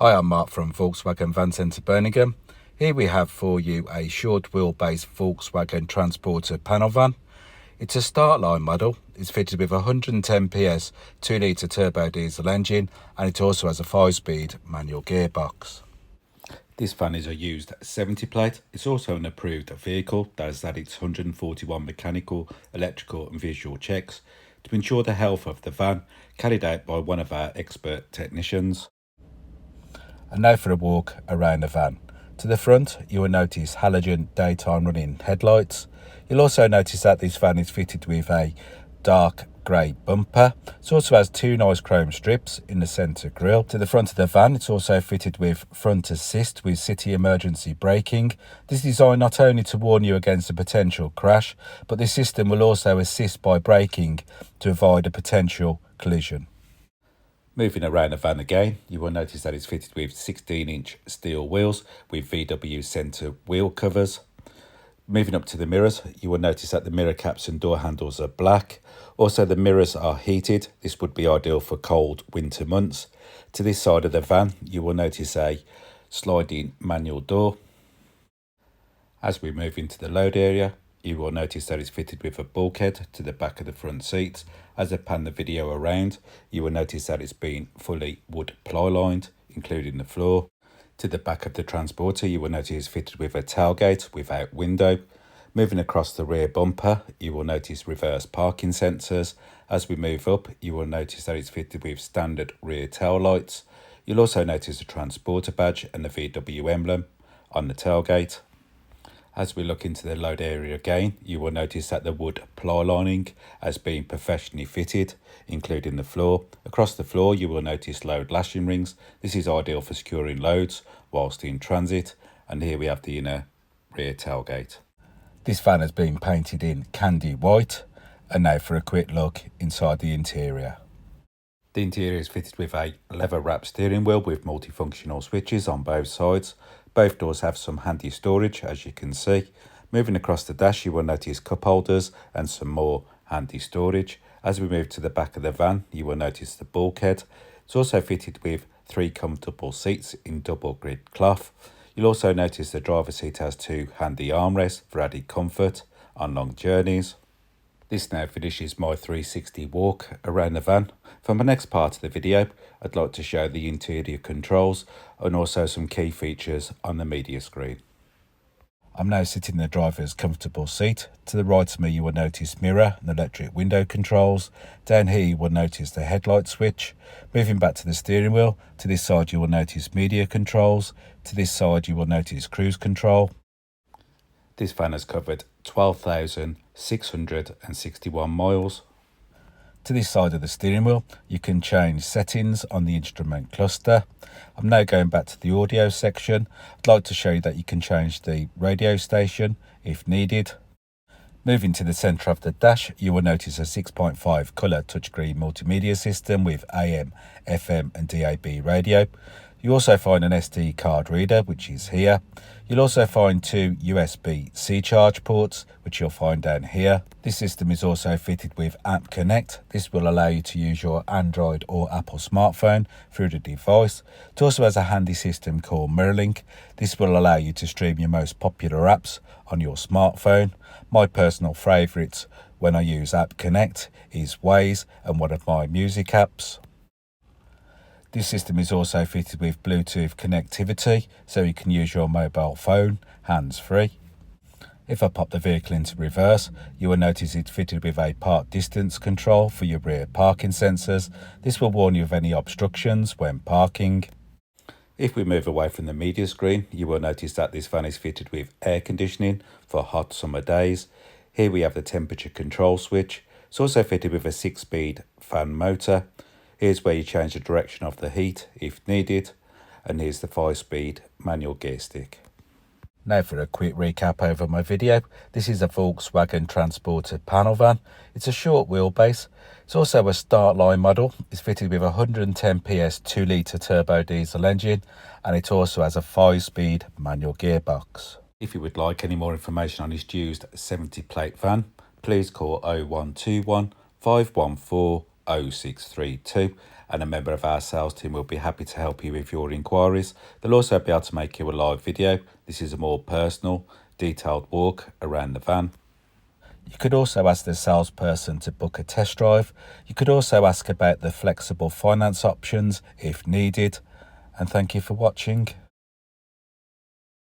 Hi, I'm Mark from Volkswagen Van Centre Birmingham. Here we have for you a short wheelbase Volkswagen Transporter panel van. It's a Startline model. It's fitted with a 110 PS 2 litre turbo diesel engine, and it also has a 5-speed manual gearbox. This van is a used 70 plate. It's also an approved vehicle that has had its 141 mechanical, electrical and visual checks to ensure the health of the van, carried out by one of our expert technicians. And now for a walk around the van. To the front, you will notice halogen daytime running headlights. You'll also notice that this van is fitted with a dark grey bumper. It also has two nice chrome strips in the centre grille. To the front of the van, it's also fitted with front assist with city emergency braking. This is designed not only to warn you against a potential crash, but this system will also assist by braking to avoid a potential collision. Moving around the van again, you will notice that it's fitted with 16-inch steel wheels with VW centre wheel covers. Moving up to the mirrors, you will notice that the mirror caps and door handles are black. Also, the mirrors are heated. This would be ideal for cold winter months. To this side of the van, you will notice a sliding manual door. As we move into the load area, you will notice that it's fitted with a bulkhead to the back of the front seats. As I pan the video around, you will notice that it's been fully wood ply-lined, including the floor. To the back of the transporter, you will notice it's fitted with a tailgate without window. Moving across the rear bumper, you will notice reverse parking sensors. As we move up, you will notice that it's fitted with standard rear tail lights. You'll also notice a transporter badge and the VW emblem on the tailgate. As we look into the load area again, you will notice that the wood ply lining has been professionally fitted, including the floor. Across the floor, you will notice load lashing rings. This is ideal for securing loads whilst in transit. And here we have the inner rear tailgate. This van has been painted in candy white. And now for a quick look inside the interior. The interior is fitted with a leather wrapped steering wheel with multifunctional switches on both sides. Both doors have some handy storage, as you can see. Moving across the dash, you will notice cup holders and some more handy storage. As we move to the back of the van, you will notice the bulkhead. It's also fitted with 3 comfortable seats in double grid cloth. You'll also notice the driver's seat has 2 handy armrests for added comfort on long journeys. This now finishes my 360 walk around the van. For my next part of the video, I'd like to show the interior controls and also some key features on the media screen. I'm now sitting in the driver's comfortable seat. To the right of me, you will notice mirror and electric window controls. Down here, you will notice the headlight switch. Moving back to the steering wheel, to this side, you will notice media controls. To this side, you will notice cruise control. This van has covered 12,661 miles. To this side of the steering wheel, you can change settings on the instrument cluster. I'm now going back to the audio section. I'd like to show you that you can change the radio station if needed. Moving to the centre of the dash, you will notice a 6.5 colour touchscreen multimedia system with AM, FM and DAB radio. You also find an SD card reader, which is here. You'll also find 2 USB-C charge ports, which you'll find down here. This system is also fitted with App Connect. This will allow you to use your Android or Apple smartphone through the device. It also has a handy system called MirrorLink. This will allow you to stream your most popular apps on your smartphone. My personal favourites when I use App Connect is Waze and one of my music apps. This system is also fitted with Bluetooth connectivity, so you can use your mobile phone hands-free. If I pop the vehicle into reverse, you will notice it's fitted with a park distance control for your rear parking sensors. This will warn you of any obstructions when parking. If we move away from the media screen, you will notice that this van is fitted with air conditioning for hot summer days. Here we have the temperature control switch. It's also fitted with a 6-speed fan motor. Here's where you change the direction of the heat if needed, and here's the 5-speed manual gear stick. Now for a quick recap over my video. This is a Volkswagen Transporter panel van. It's a short wheelbase. It's also a Startline model. It's fitted with a 110 PS 2 litre turbo diesel engine, and it also has a 5-speed manual gearbox. If you would like any more information on this used 70 plate van, please call 0121 514 0632 and a member of our sales team will be happy to help you with your inquiries. They'll also be able to make you a live video. This is a more personal, detailed walk around the van. You could also ask the salesperson to book a test drive. You could also ask about the flexible finance options if needed. And thank you for watching.